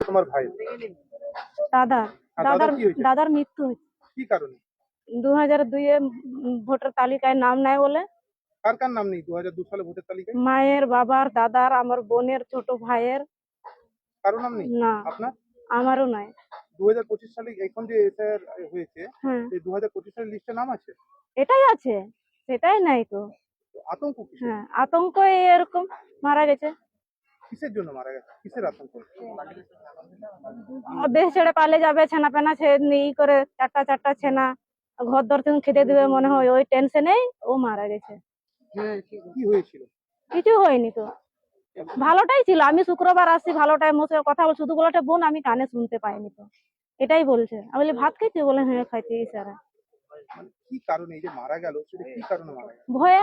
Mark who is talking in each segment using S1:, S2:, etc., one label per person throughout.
S1: তোমার ভাই?
S2: দাদা দাদার
S1: কি হয়েছে?
S2: দাদার মৃত্যু হয়েছে
S1: কি কারণে?
S2: 2002-এ ভোটার তালিকায় নাম নাই বলে।
S1: কার কার নাম নেই 2002 সালে ভোটার তালিকায়?
S2: মায়ের, বাবার, দাদার, আমার বোনের, ছোট ভাইয়ের।
S1: কারো নাম নেই?
S2: না,
S1: আপনার?
S2: আমারও নাই।
S1: 2025 সালে এখন যে এসআইআর হয়েছে,
S2: হ্যাঁ,
S1: এই 2025 সালের লিস্টে নাম আছে?
S2: এটাই আছে, সেটাই নাই তো।
S1: তো আতঙ্ক কিসের?
S2: হ্যাঁ, আতঙ্ক এরকম মারা গেছে।
S1: কিসের জন্য মারা গেছে? কিসের আতঙ্ক?
S2: দেশ ছেড়ে পালিয়ে যাবে, ছেনা পেনা ই করে চারটা চারটা ছেনা ঘর দর থেকে খেতে দিবে মনে হয়, ওই টেনশনেই ও মারা গেছে।
S1: কি হয়েছিল?
S2: কিছু হয়নি তো, ভালোটাই ছিল। আমি শুক্রবার আসছি, ভালোটাই মোর সাথে কথা বল, শুধু বলাটা বোন আমি কানে শুনতে পাইনি তো, এটাই বলছে। আমি বলি ভাত খাইছি, বলে হ্যাঁ খাইছি স্যার।
S1: মানে কি কারণে এই যে মারা গেল, সেটা কি কারণে মারা গেল?
S2: ভয়ে।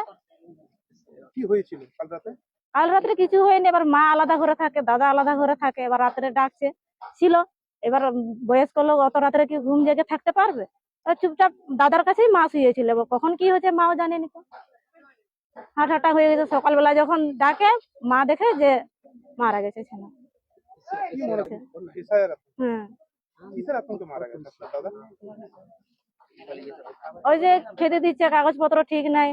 S1: কি হয়েছিল কাল রাতে?
S2: কাল রাত্রে কিছু হয়নি, এবার মা আলাদা ঘরে থাকে, দাদা আলাদা ঘরে থাকে, এবার রাত্রে ডাকছে ছিল। এবার বয়স্ক লোক অত রাত্রে কি ঘুম জেগে থাকতে পারবে? চুপচাপ দাদার কাছেই মা শুয়েছিল, এবার কখন কি হয়েছে মাও জানেনি তো। হার্ট অ্যাটাক হয়ে গেছে, সকালবেলা যখন ডাকে মা দেখে যে মারা গেছে ছেলে।
S1: কি মনে হচ্ছে? এসআইআর
S2: হ্যাঁ,
S1: কিসের আতঙ্কে মারা গেছে আপনার দাদা?
S2: ওই যে খেতে দিচ্ছে, কাগজপত্র ঠিক নাই,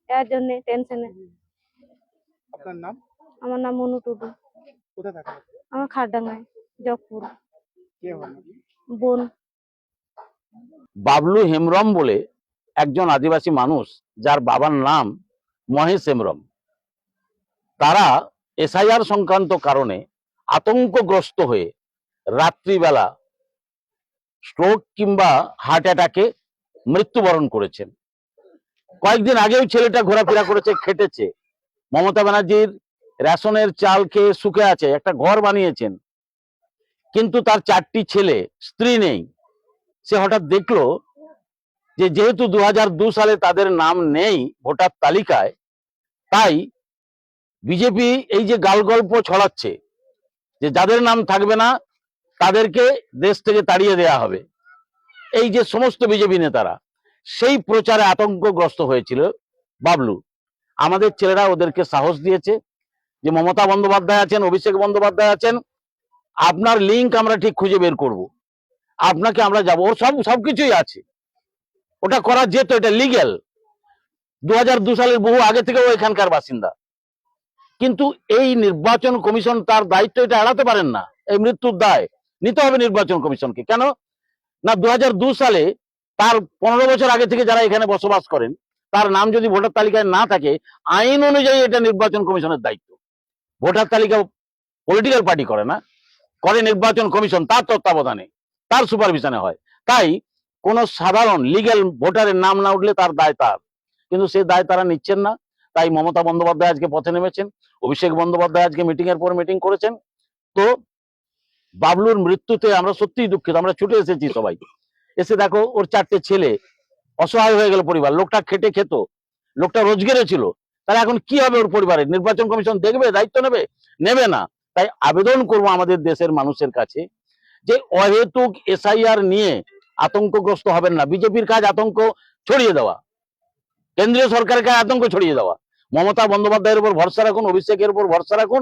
S2: এর জন্য টেনশনে।
S1: আপনার নাম?
S2: আমার নাম মনু টুডু।
S1: কোথায় থাকেন?
S2: আমার খারডাঙ্গায়, জগপুর।
S1: কে হন?
S2: বোন।
S3: বাবলু হেমব্রম বলে একজন আদিবাসী মানুষ, যার বাবার নাম মহেশ হেমব্রম। তারা এসআইআর সংক্রান্ত কারণে আতঙ্কগ্রস্ত হয়ে রাত্রিবেলা স্ট্রোক কিংবা হার্ট অ্যাটাকে মৃত্যুবরণ করেছেন। কয়েকদিন আগেও ছেলেটা ঘোরাফেরা করেছে, খেটেছে, মমতা ব্যানার্জির রেশনের চাল খেয়ে সুখে আছে, একটা ঘর বানিয়েছেন, কিন্তু তার 4টি ছেলে, স্ত্রী নেই। সে হঠাৎ দেখলো যে যেহেতু 2002 সালে তাদের নাম নেই ভোটার তালিকায়, তাই বিজেপি এই যে গালগল্প ছড়াচ্ছে যে যাদের নাম থাকবে না তাদেরকে দেশ থেকে তাড়িয়ে দেয়া হবে, এই যে সমস্ত বিজেপি নেতারা, সেই প্রচারে আতঙ্কগ্রস্ত হয়েছিল বাবলু। আমাদের ছেলেরা ওদেরকে সাহস দিয়েছে যে মমতা বন্দ্যোপাধ্যায় আছেন, অভিষেক বন্দ্যোপাধ্যায় আছেন, আপনার লিঙ্ক আমরা ঠিক খুঁজে বের করব, আপনাকে আমরা যাবো, ওর সবকিছুই আছে, ওটা করা যেত, এটা লিগ্যাল। 2002 সালের বহু আগে থেকে ও এখানকার বাসিন্দা। কিন্তু এই নির্বাচন কমিশন তার দায়িত্ব এটা এড়াতে পারেন না, এই মৃত্যুর দায় নিতে হবে নির্বাচন কমিশনকে। কেন না, 2002 সালে তার 15 বছর আগে থেকে যারা এখানে বসবাস করেন, তার নাম যদি ভোটার তালিকায় না থাকে, আইন অনুযায়ী এটা নির্বাচন কমিশনের দায়িত্ব। ভোটার তালিকা পলিটিক্যাল পার্টি করে না, করে নির্বাচন কমিশন, তার তত্ত্বাবধানে, তার সুপারভিশনে হয়। তাই কোন সাধারণ লিগ্যাল ভোটারের নাম না উঠলে তার দায় তার, কিন্তু সেই দায় তারা নিচ্ছেন না। তাই মমতা বন্দ্যোপাধ্যায় আজকে পথে নেমেছেন, অভিষেক বন্দ্যোপাধ্যায় আজকে মিটিং এর পর মিটিং করেছেন। তো বাবলুর মৃত্যুতে আমরা সত্যিই দুঃখিত। আমরা ছুটে এসেছি সবাই, এসে দেখো ওর 4টে ছেলে, অসহায় হয়ে গেল পরিবার। লোকটা খেটে খেত, লোকটা রোজগারে ছিল, তাহলে এখন কি হবে ওর পরিবারের? নির্বাচন কমিশন দেখবে, দায়িত্ব নেবে? নেবে না। তাই আবেদন করব আমাদের দেশের মানুষের কাছে যে অহেতুক এসআইআর নিয়ে আতঙ্কগ্রস্ত হবেন না। বিজেপির কাজ আতঙ্ক ছড়িয়ে দেওয়া, কেন্দ্রীয় সরকারের কাজ আতঙ্ক ছড়িয়ে দেওয়া। মমতা বন্দ্যোপাধ্যায়ের উপর ভরসা রাখুন, অভিষেকের উপর ভরসা রাখুন,